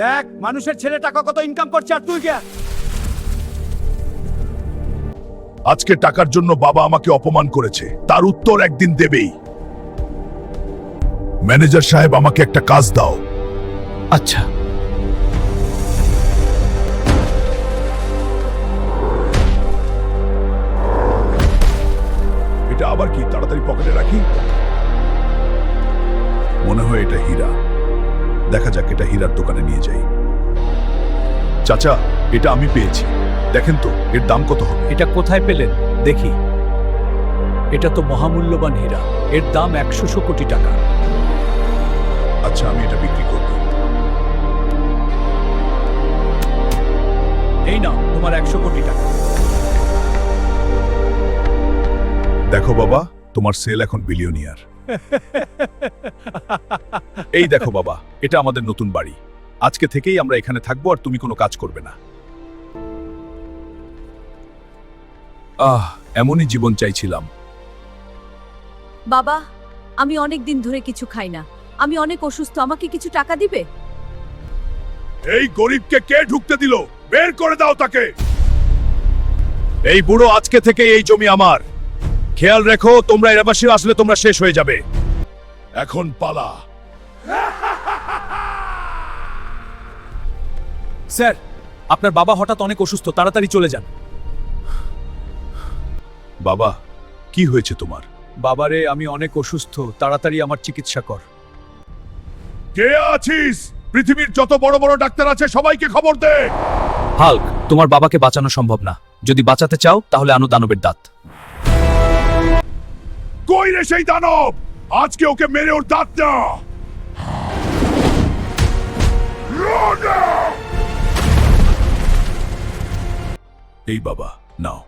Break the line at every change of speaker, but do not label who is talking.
দেখ মানুষের ছেলে টাকা কত ইনকাম করছে আর তুই কে?
আজকে টাকার জন্য বাবা আমাকে অপমান করেছে, তার উত্তর একদিন দেবেই। ম্যানেজার সাহেব, আমাকে একটা কাজ দাও।
আচ্ছা।
এটা আবার কি? তাড়াতাড়ি পকেটে রাখি। মনে হয় এটা হীরা। দেখা যাক, এটা হীরার দোকানে নিয়ে যাই। চাচা, এটা আমি পেয়েছি, দেখেন তো এর দাম কত হবে?
এটা কোথায় পেলেন দেখি? এটা তো মহামূল্যবান হীরা, এর দাম 100 কোটি টাকা।
আচ্ছা, আমি এটা বিক্রি করব।
এই নাও তোমার 100 কোটি টাকা।
দেখো বাবা, তোমার সেল এখন বিলিয়নিয়ার। এই দেখো বাবা, এটা আমাদের নতুন বাড়ি। আজকে থেকেই আমরা এখানে থাকবো আর তুমি কোনো কাজ করবে না। এমনই জীবন চাইছিলাম।
বাবা, আমি অনেক দিন ধরে কিছু খাই না, আমি অনেক অসুস্থ, আমাকে কিছু টাকা দিবে?
এই গরিবকে কে ঢুকতে দিল? বের করে দাও তাকে। এই বুড়ো, আজকে থেকে এই জমি আমার। খেয়াল রেখো, তোমরা এর পাশে আসলে তোমরা শেষ হয়ে যাবে। এখন পালা।
স্যার, আপনার বাবা হঠাৎ অনেক অসুস্থ, তাড়াতাড়ি চলে যান।
বাবা, কি হয়েছে তোমার?
বাবারে, আমি অনেক অসুস্থ, তাড়াতাড়ি আমার চিকিৎসা কর।
কে আছিস? পৃথিবীর যত বড় বড় ডাক্তার আছে সবাইকে খবর দে।
হাল্ক, তোমার বাবাকে বাঁচানো সম্ভব না। যদি বাঁচাতে চাও তাহলে আনো দানবের দাঁত।
কই রে সেই দানব? আজকে ওকে মেরে ওর দাঁত না। এই বাবা, নাও।